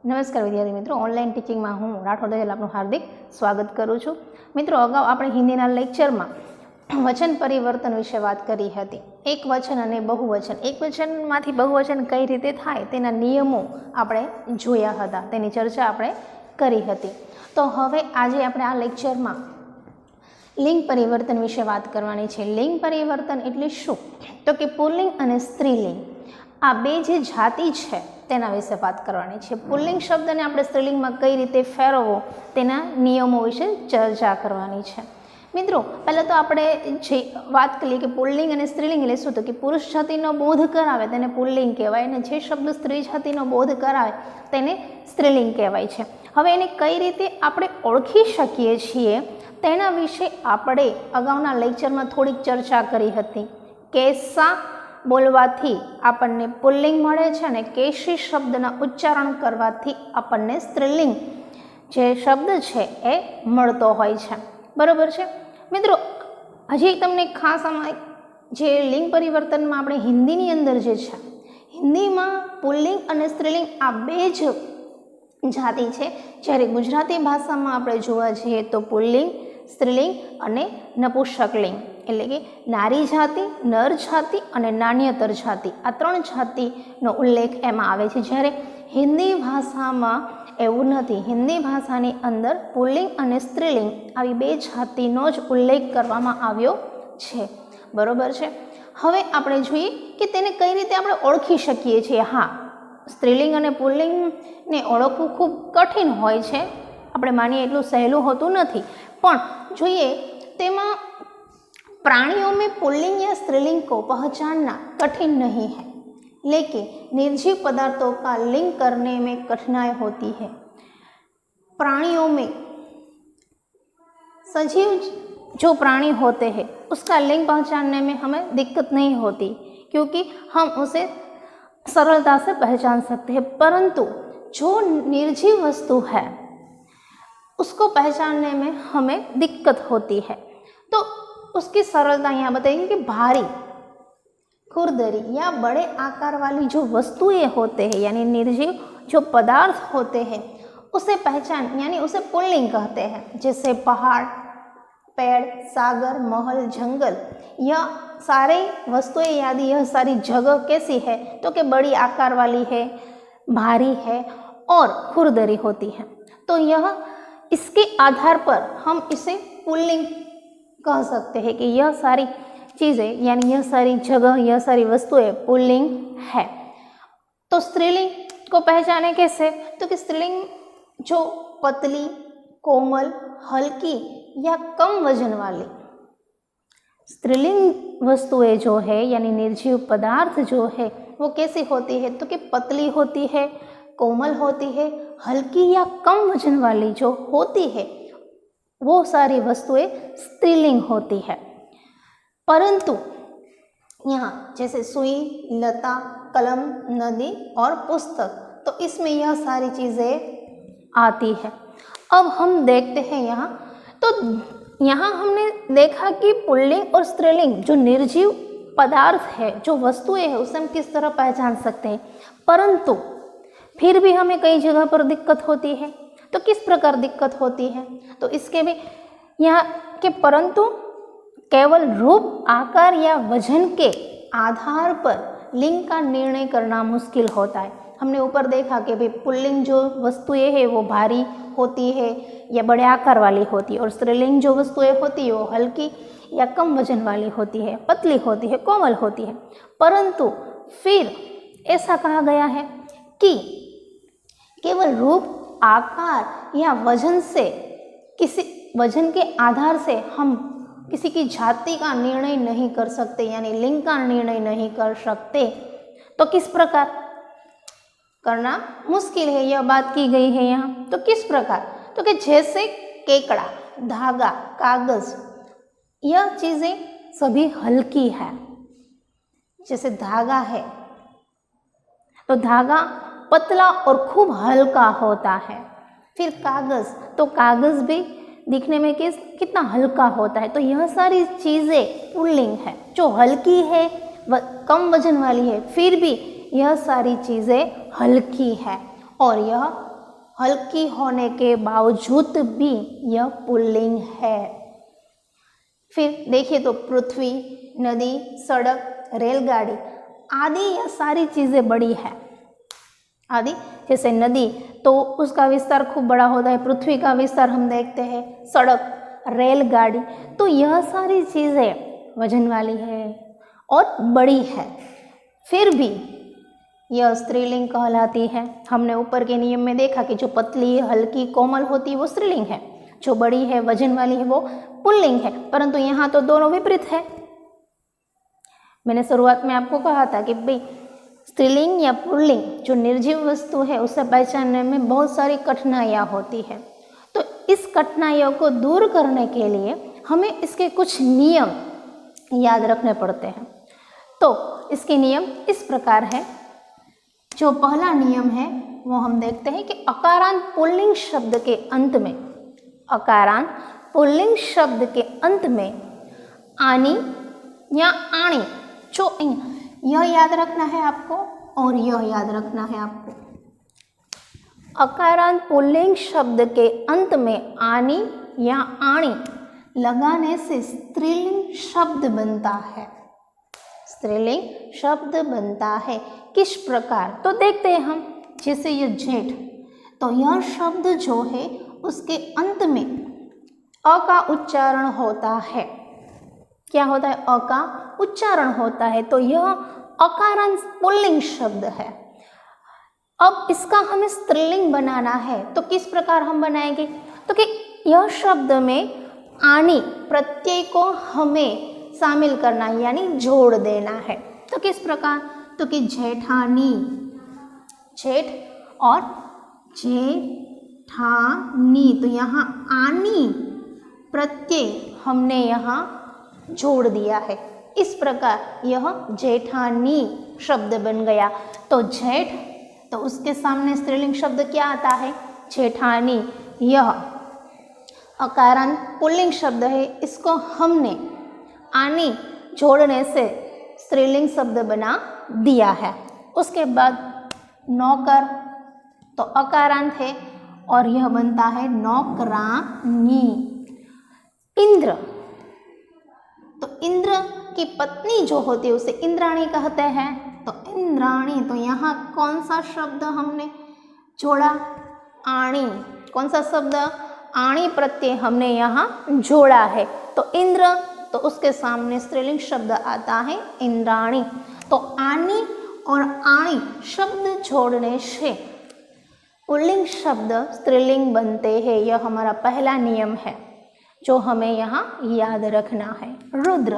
नमस्कार विद्यार्थी मित्रों, ऑनलाइन टीचिंग में हूँ राठौड़ दयाल आपનું हार्दिक स्वागत करूँ છું। મિત્રો, અગાઉ આપણે હિન્દીના લેક્ચરમાં વચન પરિવર્તન વિશે વાત કરી હતી। એક વચન અને બહુવચન, એક વચનમાંથી બહુવચન કઈ રીતે થાય તેના નિયમો આપણે જોયા હતા, તેની ચર્ચા આપણે કરી હતી। તો હવે આજે આપણે આ લેક્ચરમાં લિંગ પરિવર્તન વિશે વાત કરવાની છે। લિંગ પરિવર્તન એટલે શું? તો કે પુલ્લિંગ અને સ્ત્રીલિંગ આ બે જે જાતિ છે તેના વિશે વાત કરવાની છે। પુલ્લિંગ શબ્દને આપણે સ્ત્રીલિંગમાં કઈ રીતે ફેરવવો તેના નિયમો વિશે ચર્ચા કરવાની છે। મિત્રો, પહેલાં તો આપણે જે વાત કરીએ કે પુલ્લિંગ અને સ્ત્રીલિંગ એટલે શું, તો કે પુરુષ જાતિનો બોધ કરાવે તેને પુલ્લિંગ કહેવાય અને જે શબ્દ સ્ત્રી જાતિનો બોધ કરાવે તેને સ્ત્રીલિંગ કહેવાય છે। હવે એને કઈ રીતે આપણે ઓળખી શકીએ છીએ તેના વિશે આપણે અગાઉના લેક્ચરમાં થોડીક ચર્ચા કરી હતી। કેસા બોલવાથી આપણને પુલ્લિંગ મળે છે અને કેશી શબ્દના ઉચ્ચારણ કરવાથી આપણને સ્ત્રીલિંગ જે શબ્દ છે એ મળતો હોય છે, બરાબર છે મિત્રો। હજી તમને ખાસ આમાં જે લિંગ પરિવર્તનમાં આપણે હિન્દીની અંદર જે છે, હિન્દીમાં પુલ્લિંગ અને સ્ત્રીલિંગ આ બે જ જાતિ છે, જ્યારે ગુજરાતી ભાષામાં આપણે જોવા જઈએ તો પુલ્લિંગ, સ્ત્રીલિંગ અને નપુંસકલિંગ એટલે કે નારી જાતિ, નર જાતિ અને નાન્યતર જાતિ આ ત્રણ જાતિનો ઉલ્લેખ એમાં આવે છે, જ્યારે હિન્દી ભાષામાં એવું નથી। હિન્દી ભાષાની અંદર પુલ્લિંગ અને સ્ત્રીલિંગ આવી બે જાતિનો જ ઉલ્લેખ કરવામાં આવ્યો છે, બરોબર છે। હવે આપણે જોઈએ કે તેને કઈ રીતે આપણે ઓળખી શકીએ છીએ। હા, સ્ત્રીલિંગ અને પુલ્લિંગને ઓળખવું ખૂબ કઠિન હોય છે, આપણે માનીએ એટલું સહેલું હોતું નથી, પણ જોઈએ તેમાં प्राणियों में पुल्लिंग या स्त्रीलिंग को पहचानना कठिन नहीं है, लेकिन निर्जीव पदार्थों का लिंग करने में कठिनाई होती है। प्राणियों में सजीव जो प्राणी होते हैं उसका लिंग पहचानने में हमें दिक्कत नहीं होती, क्योंकि हम उसे सरलता से पहचान सकते हैं, परंतु जो निर्जीव वस्तु है उसको पहचानने में हमें दिक्कत होती है। तो उसकी सरलता यहाँ बताएंगे कि भारी, खुरदरी या बड़े आकार वाली जो वस्तुएं होते हैं यानी निर्जीव जो पदार्थ होते हैं उसे पहचान यानी उसे पुल्लिंग कहते हैं। जैसे पहाड़, पेड़, सागर, महल, जंगल, यह सारे वस्तुएं याद, यह सारी जगह कैसी है तो कि बड़ी आकार वाली है, भारी है और खुरदरी होती है। तो यह इसके आधार पर हम इसे पुल्लिंग कह सकते हैं कि यह सारी चीज़ें यानी यह सारी जगह, यह सारी वस्तुएं पुल्लिंग है। तो स्त्रीलिंग को पहचाने कैसे, तो कि स्त्रीलिंग जो पतली, कोमल, हल्की या कम वजन वाली स्त्रीलिंग वस्तुएं जो है यानी निर्जीव पदार्थ जो है वो कैसी होती है, तो कि पतली होती है, कोमल होती है, हल्की या कम वजन वाली जो होती है वो सारी वस्तुएं स्त्रीलिंग होती है। परंतु यहाँ जैसे सुई, लता, कलम, नदी और पुस्तक, तो इसमें यह सारी चीज़ें आती है। अब हम देखते हैं यहाँ, तो यहाँ हमने देखा कि पुल्लिंग और स्त्रीलिंग जो निर्जीव पदार्थ है, जो वस्तुएं हैं, उसे हम किस तरह पहचान सकते हैं, परंतु फिर भी हमें कई जगह पर दिक्कत होती है। तो किस प्रकार दिक्कत होती है, तो इसके भी यहाँ के परंतु केवल रूप, आकार या वजन के आधार पर लिंग का निर्णय करना मुश्किल होता है। हमने ऊपर देखा कि भाई पुल्लिंग जो वस्तुएं हैं वो भारी होती है या बड़े आकार वाली होती है, और स्त्रीलिंग जो वस्तुएं होती है वो हल्की या कम वजन वाली होती है, पतली होती है, कोमल होती है। परंतु फिर ऐसा कहा गया है कि केवल रूप, आकार या वजन से, किसी वजन के आधार से हम किसी की जाति का निर्णय नहीं कर सकते, यानी लिंग का निर्णय नहीं कर सकते। तो किस प्रकार करना मुश्किल है, यह बात की गई है यहाँ। तो किस प्रकार, तो कि जैसे केकड़ा, धागा, कागज, यह चीज़ें सभी हल्की है। जैसे धागा है तो धागा पतला और खूब हल्का होता है। फिर कागज़, तो कागज़ भी दिखने में कितना हल्का होता है। तो यह सारी चीज़ें पुल्लिंग है, जो हल्की है, कम वजन वाली है, फिर भी यह सारी चीज़ें हल्की है और यह हल्की होने के बावजूद भी यह पुल्लिंग है। फिर देखिए तो पृथ्वी, नदी, सड़क, रेलगाड़ी आदि यह सारी चीज़ें बड़ी है। आदि जैसे नदी तो उसका विस्तार खूब बड़ा होता है, पृथ्वी का विस्तार हम देखते हैं, सड़क, रेलगाड़ी, तो यह सारी चीज़ें वजन वाली है और बड़ी है, फिर भी यह स्त्रीलिंग कहलाती है। हमने ऊपर के नियम में देखा कि जो पतली, हल्की, कोमल होती है वो स्त्रीलिंग है, जो बड़ी है, वजन वाली है वो पुल्लिंग है, परंतु यहाँ तो दोनों विपरीत है। मैंने शुरुआत में आपको कहा था कि भाई स्त्रीलिंग या पुल्लिंग जो निर्जीव वस्तु है उसे पहचानने में बहुत सारी कठिनाइयाँ होती है। तो इस कठिनाइयों को दूर करने के लिए हमें इसके कुछ नियम याद रखने पड़ते हैं। तो इसके नियम इस प्रकार है। जो पहला नियम है वो हम देखते हैं कि अकारांत पुल्लिंग शब्द के अंत में, अकारांत पुल्लिंग शब्द के अंत में आनी या आणी, जो यह याद रखना है आपको और यह याद रखना है आपको। अकारांत पुल्लिंग शब्द के अंत में आनी या आणी लगाने से स्त्रीलिंग शब्द बनता है। स्त्रीलिंग शब्द बनता है किस प्रकार, तो देखते हैं हम। जैसे यह जेठ, तो यह शब्द जो है उसके अंत में अ का उच्चारण होता है। क्या होता है? अ का उच्चारण होता है, तो यह अकारांत पुल्लिंग शब्द है। अब इसका हमें स्त्रीलिंग बनाना है, तो किस प्रकार हम बनाएंगे? तो कि यह शब्द में आनी प्रत्यय को हमें शामिल करना है, यानी जोड़ देना है। तो किस प्रकार? तो कि जेठानी, जेठ और जेठानी, तो यहाँ आनी प्रत्यय हमने यहाँ जोड़ दिया है। इस प्रकार यह जेठानी शब्द बन गया। तो जेठ, तो उसके सामने स्त्रीलिंग शब्द क्या आता है? जेठानी। यह अकारांत पुल्लिंग शब्द है, इसको हमने आनी जोड़ने से स्त्रीलिंग शब्द बना दिया है। उसके बाद नौकर, तो अकारांत है और यह बनता है नौकरानी। इंद्र, तो इंद्र की पत्नी जो होती है उसे इंद्राणी कहते हैं। तो इंद्राणी, तो यहाँ कौन सा शब्द हमने जोड़ा? आणी। कौन सा शब्द? आणी प्रत्यय हमने यहाँ जोड़ा है। तो इंद्र, तो उसके सामने स्त्रीलिंग शब्द आता है इंद्राणी। तो आनी और आणी शब्द जोड़ने से पुल्लिंग शब्द स्त्रीलिंग बनते हैं। यह हमारा पहला नियम है जो हमें यहाँ याद रखना है। रुद्र,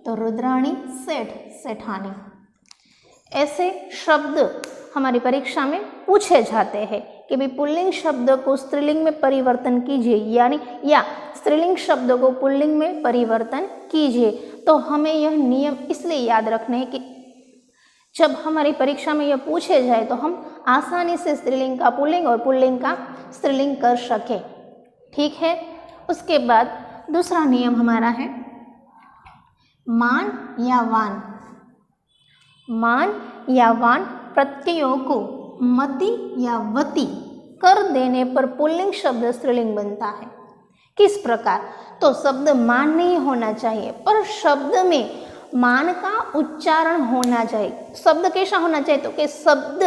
तो रुद्राणी, सेठ, सेठानी। ऐसे शब्द हमारी परीक्षा में पूछे जाते हैं कि भाई पुल्लिंग शब्द को स्त्रीलिंग में परिवर्तन कीजिए, यानी या स्त्रीलिंग शब्द को पुल्लिंग में परिवर्तन कीजिए। तो हमें यह नियम इसलिए याद रखने हैं कि जब हमारी परीक्षा में यह पूछे जाए तो हम आसानी से स्त्रीलिंग का पुल्लिंग और पुल्लिंग का स्त्रीलिंग कर सके। ठीक है। उसके बाद दूसरा नियम हमारा है मान या वान। मान या वान प्रत्ययों को मति या वति कर देने पर पुल्लिंग शब्द स्त्रीलिंग बनता है। किस प्रकार? तो शब्द मान नहीं होना चाहिए, पर शब्द में मान का उच्चारण होना चाहिए। शब्द कैसा होना चाहिए? तो कि शब्द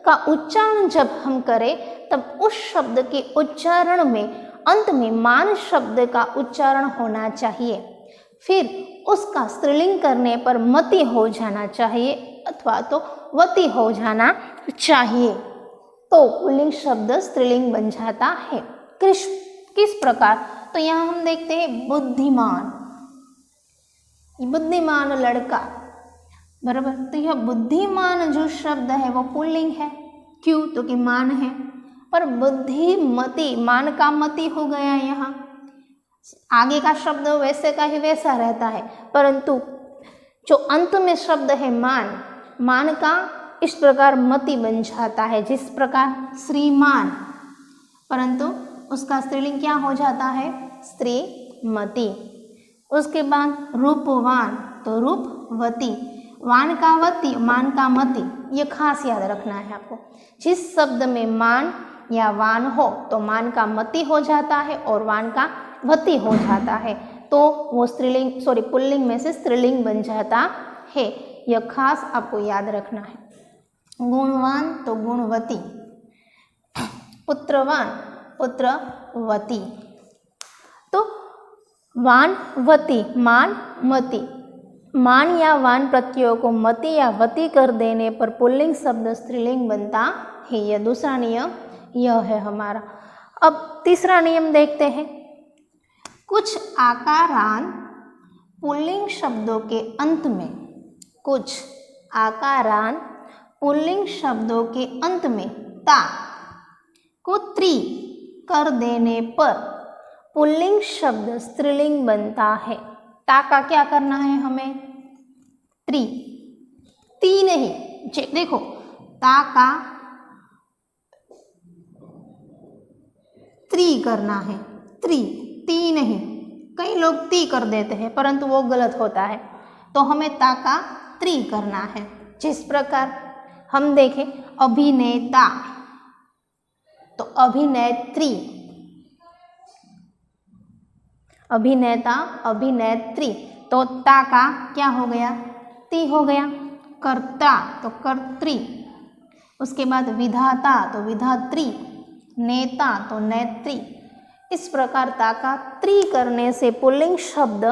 का उच्चारण जब हम करें तब उस शब्द के उच्चारण में अंत में मान शब्द का उच्चारण होना चाहिए। फिर उसका स्त्रीलिंग करने पर मति हो जाना चाहिए अथवा तो वति हो जाना चाहिए, तो पुल्लिंग शब्द स्त्रीलिंग बन जाता है। किस प्रकार? तो यहाँ हम देखते हैं बुद्धिमान, बुद्धिमान लड़का, बराबर। तो यह बुद्धिमान जो शब्द है वो पुल्लिंग है। क्यों? तो कि मान है, पर बुद्धिमती, मान का मति हो गया। यहाँ आगे का शब्द वैसे का ही वैसा रहता है, परंतु जो अंत में शब्द है मान, मान का इस प्रकार मति बन जाता है। जिस प्रकार श्रीमान, परंतु उसका स्त्रीलिंग क्या हो जाता है? श्रीमती। उसके बाद रूपवान, तो रूपवती। वान का वती, मान का मति, ये खास याद रखना है आपको। जिस शब्द में मान या वान हो तो मान का मति हो जाता है और वान का वती हो जाता है, तो वो स्त्रीलिंग पुल्लिंग में से स्त्रीलिंग बन जाता है। यह खास आपको याद रखना है। गुणवान तो गुणवती, पुत्रवान पुत्रवती। तो वान वती, मान मति, मान या वान प्रत्ययों को मति या वती कर देने पर पुल्लिंग शब्द स्त्रीलिंग बनता है। यह दूसरा नियम यह है हमारा। अब तीसरा नियम देखते हैं। कुछ आकारान पुल्लिंग शब्दों के अंत में, कुछ आकारान पुल्लिंग शब्दों के अंत में ता को त्री कर देने पर पुल्लिंग शब्द स्त्रीलिंग बनता है। ता का क्या करना है हमें? त्री, ती नहीं। देखो, ता का त्री करना है, त्री, ती नहीं। कई लोग ती कर देते हैं परंतु वो गलत होता है, तो हमें ता का त्री करना है। जिस प्रकार हम देखें अभिनेता तो अभिनेत्री, अभिनेता अभिनेत्री, तो ता का क्या हो गया? ती हो गया। कर्ता तो कर्त्री, उसके बाद विधाता तो विधात्री, नेता तो नेत्री। इस प्रकार ता का त्री करने से पुल्लिंग शब्द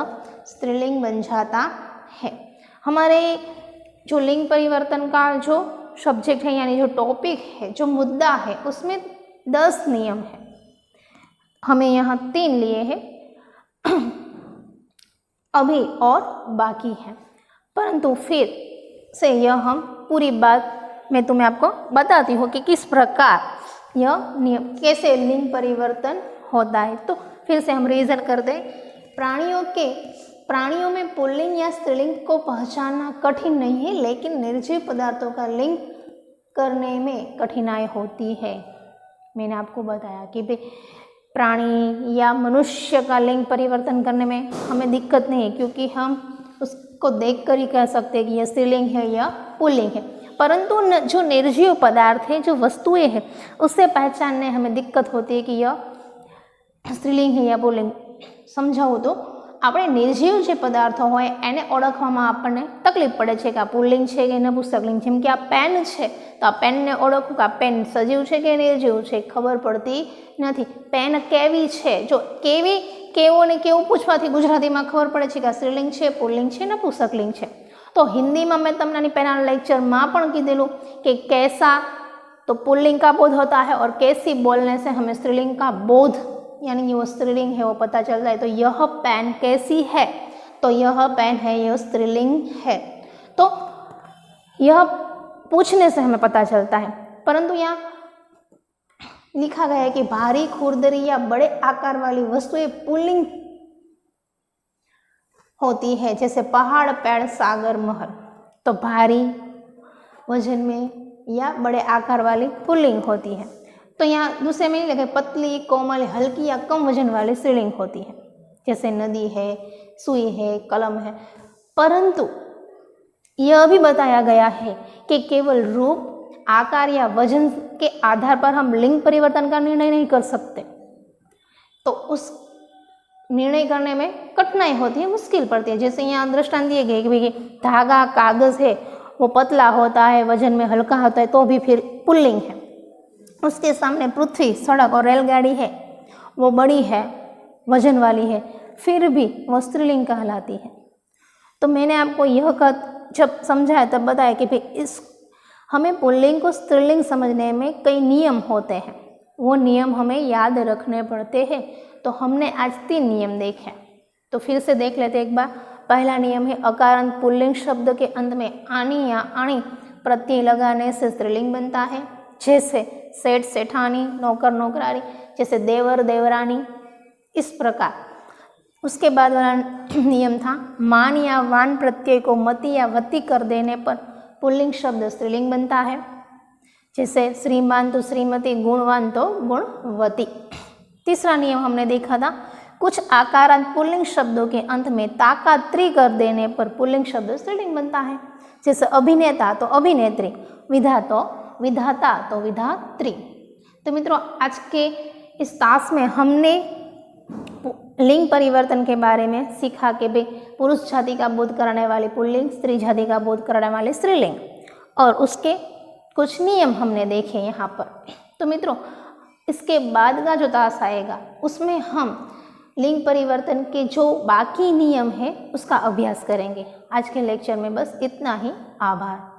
स्त्रीलिंग बन जाता है। हमारे जो लिंग परिवर्तन का जो सब्जेक्ट है यानी जो टॉपिक है, जो मुद्दा है, उसमें 10 नियम है। हमें यहाँ 3 लिए हैं अभी और बाकी है, परंतु फिर से यह हम पूरी बात मैं तुम्हें आपको बताती हूँ कि किस प्रकार यह नियम, कैसे लिंग परिवर्तन होता है। तो फिर से हम रिवीजन कर दें। प्राणियों में पुल्लिंग या स्त्रीलिंग को पहचानना कठिन नहीं है, लेकिन निर्जीव पदार्थों का लिंग करने में कठिनाई होती है। मैंने आपको बताया कि भाई प्राणी या मनुष्य का लिंग परिवर्तन करने में हमें दिक्कत नहीं है, क्योंकि हम उसको देखकर ही कह सकते हैं कि यह स्त्रीलिंग है या पुल्लिंग है। परंतु जो निर्जीव पदार्थ है, जो वस्तुएं हैं, उससे पहचानने हमें दिक्कत होती है कि यह स्त्रीलिंग है या पुल्लिंग। समझाવું તો આપણે નિર્જીવ જે પદાર્થો હોય એને ઓળખવામાં આપણને તકલીફ પડે છે કે આ પુલ્લિંગ છે કે નપુંસકલિંગ। જેમ કે આ પેન છે તો આ પેનને ઓળખવું કે આ પેન સજીવ છે કે નિર્જીવ છે ખબર પડતી નથી। પેન કેવી છે, જો કેવી કેવો ને કેવું પૂછવાથી ગુજરાતીમાં ખબર પડે છે કે આ સ્ત્રીલિંગ છે, પુલ્લિંગ છે, નપુંસકલિંગ છે। તો હિન્દીમાં मैं તમને પહેલાં लेक्चરમાં પણ કીધેલું कि कैसा तो पुल्लिंग का बोध होता है और कैसी बोलने से हमें स्त्रीलिंग का बोध यानी कि वो स्त्रीलिंग है वो पता चलता है। तो यह पेन कैसी है, तो यह पेन है, यह स्त्रीलिंग है। तो यह पूछने से हमें पता चलता है। परंतु यहाँ लिखा गया है कि भारी, खुरदरी या बड़े आकार वाली वस्तुएं पुल्लिंग होती है, जैसे पहाड़, पेड़, सागर, महल। तो भारी वजन में या बड़े आकार वाली पुल्लिंग होती है। तो यहाँ दूसरे में लगे पतली, कोमल, हल्की या कम वजन वाली स्त्रीलिंग होती है, जैसे नदी है, सुई है, कलम है। परंतु यह भी बताया गया है कि केवल रूप, आकार या वजन के आधार पर हम लिंग परिवर्तन का निर्णय नहीं कर सकते। तो उस निर्णय करने में कठिनाई होती है, मुश्किल पड़ती है। जैसे यहाँ दृष्टांत दिए गए कि भाई धागा, कागज है, वो पतला होता है, वजन में हल्का होता है, तो भी फिर पुल्लिंग है। उसके सामने पृथ्वी, सड़क और रेलगाड़ी है, वो बड़ी है, वजन वाली है, फिर भी वो स्त्रीलिंग कहलाती है। तो मैंने आपको यह जब समझाया तब बताया कि भाई हमें पुल्लिंग को स्त्रीलिंग समझने में कई नियम होते हैं, वो नियम हमें याद रखने पड़ते हैं। तो हमने आज 3 नियम देखे, तो फिर से देख लेते एक बार। पहला नियम है अकारांत पुल्लिंग शब्द के अंत में आनी या आणी प्रत्यय लगाने से स्त्रीलिंग बनता है, जैसे सेठ, सेठानी, नौकर, नौकरानी, जैसे देवर, देवरानी, इस प्रकार। उसके बाद वाला नियम था मान या वान प्रत्यय को मति या वति कर देने पर पुल्लिंग शब्द स्त्रीलिंग बनता है, जैसे श्रीमान तो श्रीमती, गुणवान तो गुणवती। तीसरा नियम हमने देखा था कुछ आकारांत पुल्लिंग शब्दों के अंत में ताका त्री कर देने पर पुल्लिंग शब्द स्त्रीलिंग बनता है, जैसे अभिनेता तो अभिनेत्री, विधाता तो विधात्री। तो मित्रों, आज के इस टास्क में हमने लिंग परिवर्तन के बारे में सीखा कि भाई पुरुष जाति का बोध करने वाले पुल्लिंग, स्त्री जाति का बोध करने वाले स्त्रीलिंग, और उसके कुछ नियम हमने देखे यहाँ पर। तो मित्रों, इसके बाद का जो टास्क आएगा उसमें हम लिंग परिवर्तन के जो बाकी नियम है उसका अभ्यास करेंगे। आज के लेक्चर में बस इतना ही। आभार।